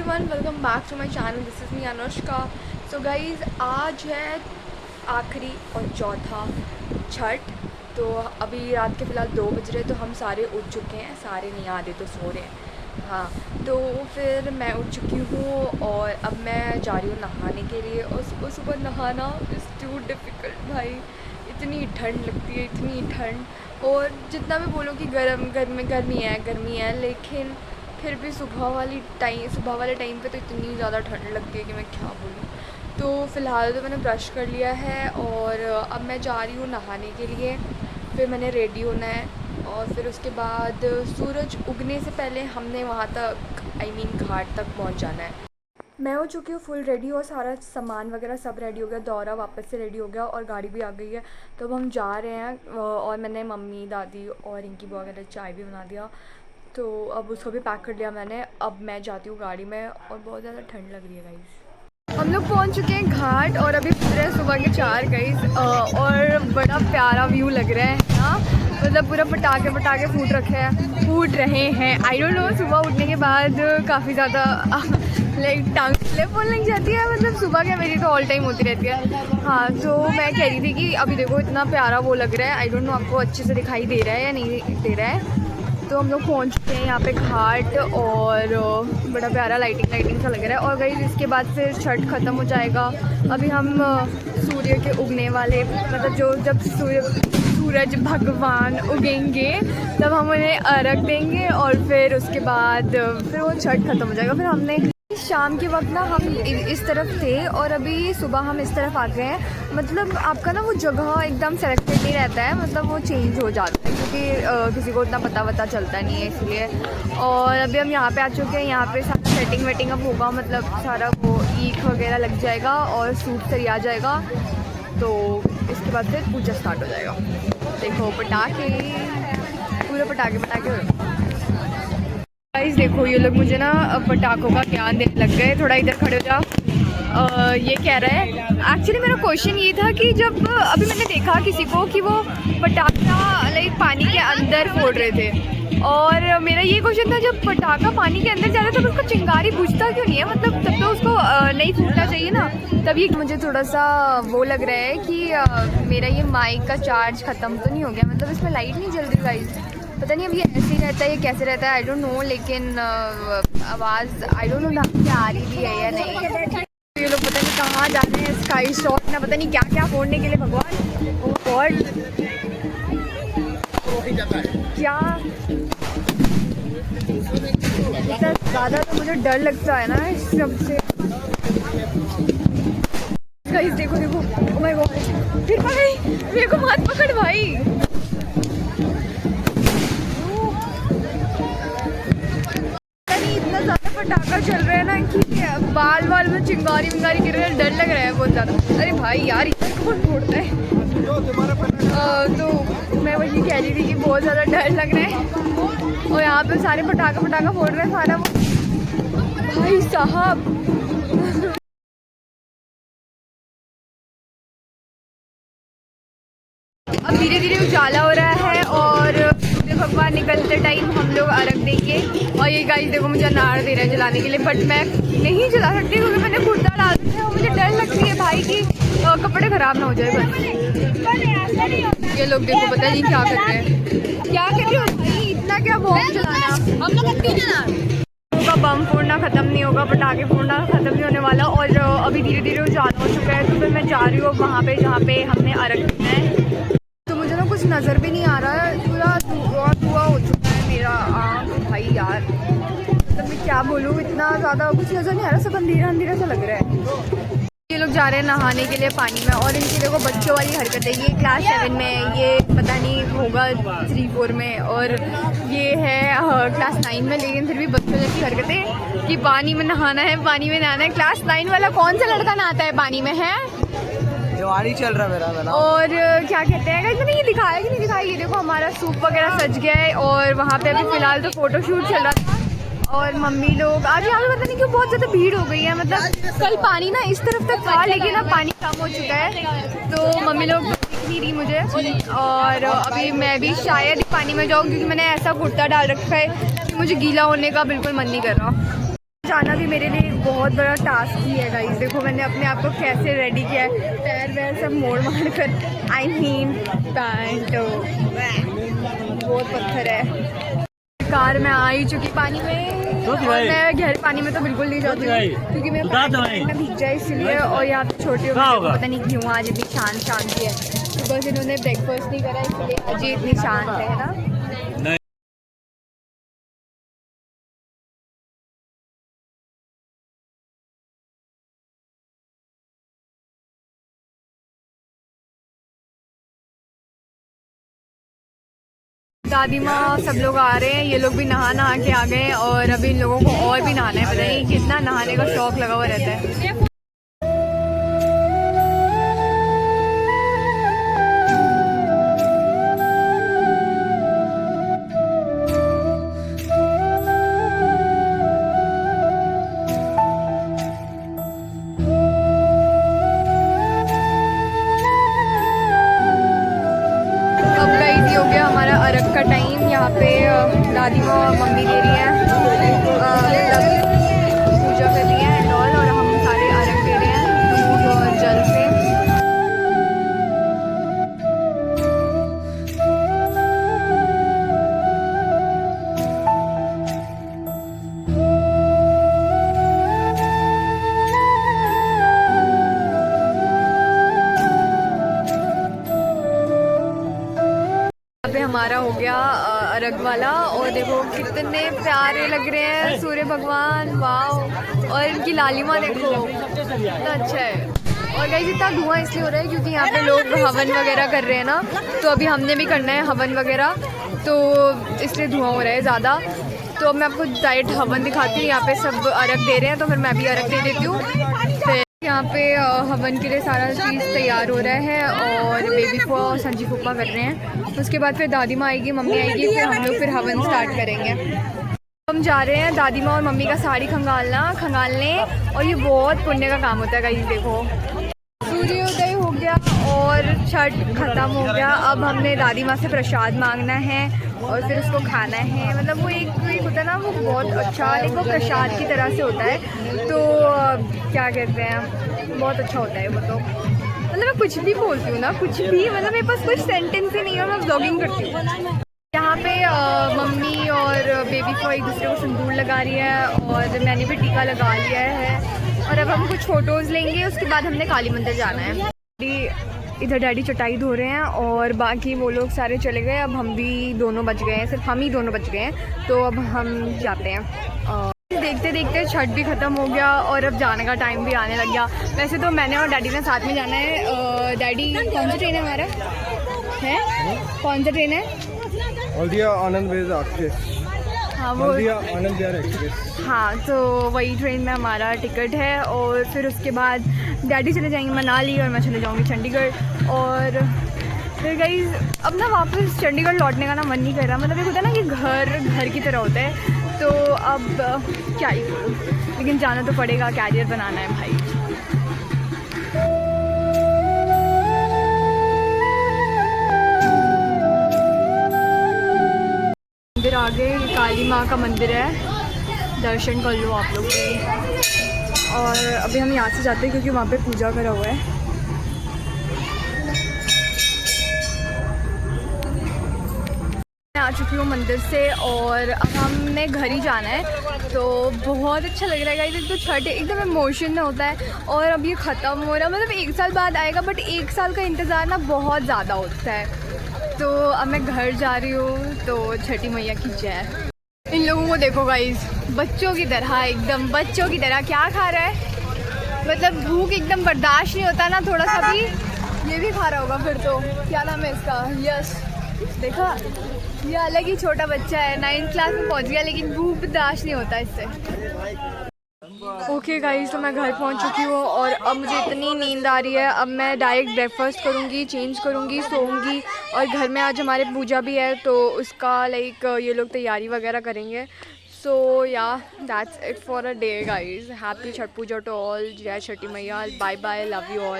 Everyone, welcome back to my channel. This is me Anushka. So guys, आज है आखिरी और चौथा छठ। तो अभी रात के फ़िलहाल 2 बज रहे, तो हम सारे उठ चुके हैं। सारे नहीं, आधे तो सो रहे हैं। हाँ, तो फिर मैं उठ चुकी हूँ और अब मैं जा रही हूँ नहाने के लिए। और सुबह सुबह नहाना इज़ टू डिफ़िकल्ट भाई। इतनी ठंड लगती है, इतनी ठंड। और जितना भी बोलो कि गर्मी है, लेकिन फिर भी सुबह वाले टाइम पे तो इतनी ज़्यादा ठंड लगती है कि मैं क्या बोलूँ। तो फ़िलहाल तो मैंने ब्रश कर लिया है और अब मैं जा रही हूँ नहाने के लिए। फिर मैंने रेडी होना है और फिर उसके बाद सूरज उगने से पहले हमने वहाँ तक घाट तक पहुँच जाना है। मैं हो चुकी हूँ फुल रेडी और सारा सामान वगैरह सब रेडी हो गया। दौरा वापस से रेडी हो गया और गाड़ी भी आ गई है। तो अब हम जा रहे हैं और मैंने मम्मी दादी और इनकी बुआ के लिए चाय भी बना दिया। तो अब उसको भी पैक कर लिया मैंने। अब मैं जाती हूँ गाड़ी में और बहुत ज़्यादा ठंड लग रही है गाइस। हम लोग पहुँच चुके हैं घाट और अभी बज रहे हैं सुबह के 4 गाइस। और बड़ा प्यारा व्यू लग रहा है ना, मतलब पूरा पटाखे फूट रहे हैं। आई डोंट नो, सुबह उठने के बाद काफ़ी ज़्यादा लाइक टांग स्लिप होने लग जाती है। मतलब सुबह क्या, मेरी तो ऑल टाइम होती रहती है। हाँ, तो मैं कह रही थी कि अभी देखो इतना प्यारा वो लग रहा है। आई डोंट नो आपको अच्छे से दिखाई दे रहा है या नहीं दे रहा है। तो हम लोग पहुँच चुके हैं यहाँ पे घाट और बड़ा प्यारा लाइटिंग सा लग रहा है। और गई इसके बाद फिर छठ ख़त्म हो जाएगा। अभी हम सूर्य के उगने वाले, मतलब जब सूरज भगवान उगेंगे तब हम उन्हें अर्घ देंगे और फिर उसके बाद फिर वो छठ ख़त्म हो जाएगा। फिर हमने शाम के वक्त ना हम इस तरफ थे और अभी सुबह हम इस तरफ आ गए हैं। मतलब आपका ना वो जगह एकदम सेलेक्टेड नहीं रहता है, मतलब वो चेंज हो जाता है क्योंकि किसी को उतना पता चलता नहीं है, इसलिए। और अभी हम यहाँ पे आ चुके हैं। यहाँ पे सारा सेटिंग अब होगा, मतलब सारा वो ईख वगैरह लग जाएगा और सूट सही आ जाएगा। तो इसके बाद फिर पूजा स्टार्ट हो जाएगा। देखो पटाखे, पूरे पटाखे गाइस। देखो ये लोग मुझे ना पटाखों का ज्ञान देने लग गए। थोड़ा इधर खड़े हो जाओ। ये कह रहा है, एक्चुअली मेरा क्वेश्चन ये था कि जब अभी मैंने देखा किसी को कि वो पटाखा लाइक पानी के अंदर फोड़ रहे थे, और मेरा ये क्वेश्चन था जब पटाखा पानी के अंदर जा रहा था तो उसको चिंगारी बुझता क्यों नहीं है? मतलब तब तो उसको नहीं फूटना चाहिए ना। तब ये मुझे थोड़ा सा वो लग रहा है कि मेरा ये माइक का चार्ज ख़त्म तो नहीं हो गया, मतलब इसमें लाइट नहीं जल रही गाइस। पता नहीं अब ये ऐसे ही रहता है, ये कैसे रहता है, आई डोंट नो। लेकिन आवाज़ आई डोंट नो ना क्या आ रही भी है या नहीं। ये लोग पता नहीं कहाँ जा रहे हैं, स्काई शॉट ना पता नहीं क्या क्या फोड़ने के लिए। भगवान ओह गॉड, क्या इतना ज़्यादा तो मुझे डर लगता है ना इस सबसे। गाइस देखो ओह माय गॉड, फिर भाई मेरे को मत पकड़ भाई। पटाखा चल रहा है ना कि बाल में चिंगारी गिर रहे हैं, डर लग रहा है बहुत ज़्यादा। अरे भाई यार, इतना कौन फोड़ता है? तो मैं वही कह रही थी कि बहुत ज़्यादा डर लग रहा है। और यहाँ पे सारे पटाखा फोड़ रहे हैं सारा वो। भाई साहब अब धीरे धीरे उजाला हो रहा है और भगवान निकलते टाइम हम लोग अर्घ देंगे। और ये गाइस देखो मुझे अनार दे रहा है जलाने के लिए, बट मैं नहीं जला सकती क्योंकि मैंने कुर्ता डाल दिया है और मुझे डर लगती है भाई कि कपड़े ख़राब ना हो जाए बस। ये लोग देखो पता नहीं क्या कर रहे हैं, क्या कर रहे हो भाई? इतना क्या बम चलाना, हम लोग का बम फोड़ना ख़त्म नहीं होगा, पटाखे फोड़ना ख़त्म नहीं होने वाला। और अभी धीरे धीरे उजाला हो चुका है। तो फिर मैं जा रही हूँ वहाँ पे जहाँ पे हमने अर्घ देना है। तो मुझे ना कुछ नज़र भी नहीं आ रहा है, पूरा धुआं हो चुका है मेरा आँख भाई यार। मतलब मैं क्या बोलूँ, इतना ज़्यादा कुछ नज़र नहीं आ रहा, सब अंधेरा सा लग रहा है। ये लोग जा रहे हैं नहाने के लिए पानी में और इनकी देखो बच्चों वाली हरकत है। ये क्लास 7 में, ये पता नहीं होगा 3-4 में, और ये है क्लास 9 में। लेकिन फिर भी बच्चों जैसी हरकतें कि पानी में नहाना है, पानी में नहाना है। क्लास 9 वाला कौन सा लड़का नहाता है पानी में है? दिवाली चल रहा है मेरा। और क्या कहते हैं, मैंने ये दिखाया कि नहीं दिखाया? ये देखो हमारा सूप वगैरह सज गया है और वहाँ पे अभी फ़िलहाल तो फ़ोटोशूट चल रहा था। और मम्मी लोग आज यहाँ पे पता नहीं क्यों बहुत ज़्यादा भीड़ हो गई है। मतलब कल पानी ना इस तरफ तक था लेकिन अब पानी कम हो चुका है, तो मम्मी लोग दिख नहीं रही मुझे। और अभी मैं भी शायद पानी में जाऊँ क्योंकि मैंने ऐसा कुर्ता डाल रखा है कि मुझे गीला होने का बिल्कुल मन नहीं कर रहा। जाना भी मेरे लिए एक बहुत बड़ा टास्क ही है गाइस। देखो मैंने अपने आप को कैसे रेडी किया है, पैर वैर सब मोड़ मार कर। आई मीन पैंट बहुत पत्थर है। कार में आ ही चुकी पानी में, और मैं गहरे पानी में तो बिल्कुल नहीं जाती क्योंकि मेरे पैंट में भीग जाए इसलिए। और यहाँ पे छोटी होगी पता नहीं क्यों आज इतनी शांति है। तो बस इन्होंने ब्रेकफास्ट नहीं करा इसलिए आज ये इतनी शांत है ना। दादी माँ सब लोग आ रहे हैं, ये लोग भी नहा के आ गए और अभी इन लोगों को और भी नहाना है। पता नहीं कितना नहाने का शौक लगा हुआ रहता है। अर्घ का टाइम यहाँ पे दादी माँ और मम्मी दे रही हैं, पूजा कर रही हैं और हम सारे अर्घ दे रहे हैं दूध और जल से। हमारा हो गया अर्घ वाला और देखो कितने प्यारे लग रहे हैं सूर्य भगवान, वाह। और इनकी लालिमा देखो कितना अच्छा है। और गाइस इतना धुआं इसलिए हो रहा है क्योंकि यहाँ पे लोग हवन वगैरह कर रहे हैं ना, तो अभी हमने भी करना है हवन वगैरह, तो इसलिए धुआं हो रहा है ज़्यादा। तो अब मैं आपको डायरेक्ट हवन दिखाती हूँ। यहाँ पे सब अर्घ दे रहे हैं तो फिर मैं भी अर्घ दे देती हूँ। फिर यहाँ पे हवन के लिए सारा चीज़ तैयार हो रहा है और बेबी फुआ और संजी फूफा कर रहे हैं। उसके बाद फिर दादी माँ आएगी, मम्मी आएगी, फिर हम लोग फिर हवन स्टार्ट करेंगे। हम जा रहे हैं दादी माँ और मम्मी का साड़ी खंगालने और ये बहुत पुण्य का काम होता है गाइस। देखो सूर्योदय हो गया और छठ खत्म हो गया। अब हमने दादी माँ से प्रसाद मांगना है और फिर उसको खाना है। मतलब वो एक होता है ना, वो बहुत अच्छा, एक वो प्रसाद की तरह से होता है। तो क्या कहते हैं, बहुत अच्छा होता है वो। तो मतलब मैं कुछ भी बोलती हूँ ना, कुछ भी, मतलब मेरे पास कुछ सेंटेंस ही नहीं है, मैं व्लॉगिंग करती हूँ। यहाँ पे मम्मी और बेबी को एक दूसरे को सिंदूर लगा रही है और मैंने भी टीका लगा लिया है। और अब हम कुछ फ़ोटोज़ लेंगे, उसके बाद हमने काली मंदिर जाना है। इधर डैडी चटाई धो रहे हैं और बाकी वो लोग सारे चले गए। अब हम भी दोनों बच गए हैं, सिर्फ हम ही दोनों बच गए हैं। तो अब हम जाते हैं। देखते देखते छठ भी ख़त्म हो गया और अब जाने का टाइम भी आने लग गया। वैसे तो मैंने और डैडी ने साथ में जाना है। डैडी कौन सा ट्रेन है हमारा, है कौन सा ट्रेन है? हल्दिया आनंद विहार एक्सप्रेस। हाँ वो आनंद विहार एक्सप्रेस। हाँ तो वही ट्रेन में हमारा टिकट है। और फिर उसके बाद डैडी चले जाएंगे मनाली और मैं चले जाऊँगी चंडीगढ़। और फिर गाइस अब ना वापस चंडीगढ़ लौटने का ना मन नहीं कर रहा। मतलब ये होता है ना कि घर की तरह होता है। तो अब क्या ही बोलूं, लेकिन जाना तो पड़ेगा, कैरियर बनाना है भाई। मंदिर आ गए, ये काली माँ का मंदिर है, दर्शन कर लो आप लोग भी। और अभी हम यहाँ से जाते हैं क्योंकि वहाँ पे पूजा करा हुआ है। आ चुकी हूँ मंदिर से और अब हमने घर ही जाना है। तो बहुत अच्छा लग रहा है गाइस। एक तो छठ एकदम इमोशन में होता है और अब ये ख़त्म हो रहा है। मतलब 1 साल बाद आएगा बट 1 साल का इंतज़ार ना बहुत ज़्यादा होता है। तो अब मैं घर जा रही हूँ, तो छठी मैया की जय। इन लोगों को देखो गाइस, बच्चों की तरह, एकदम बच्चों की तरह क्या खा रहा है। मतलब भूख एकदम बर्दाश्त नहीं होता ना थोड़ा सा भी। ये भी खा रहा होगा फिर तो। क्या नाम है इसका, यश, देखा ये अलग ही छोटा बच्चा है, 9th क्लास में पहुंच गया, लेकिन भूख बर्दाश्त नहीं होता इससे। ओके गाइस, तो मैं घर पहुंच चुकी हूँ और अब मुझे इतनी नींद आ रही है। अब मैं डायरेक्ट ब्रेकफास्ट करूँगी, चेंज करूँगी, सोऊंगी। और घर में आज हमारे पूजा भी है तो उसका लाइक ये लोग तैयारी वगैरह करेंगे। So yeah that's it for a day guys. Happy Chhath Puja to all. जय Chhathi Maiya, bye bye, love you all.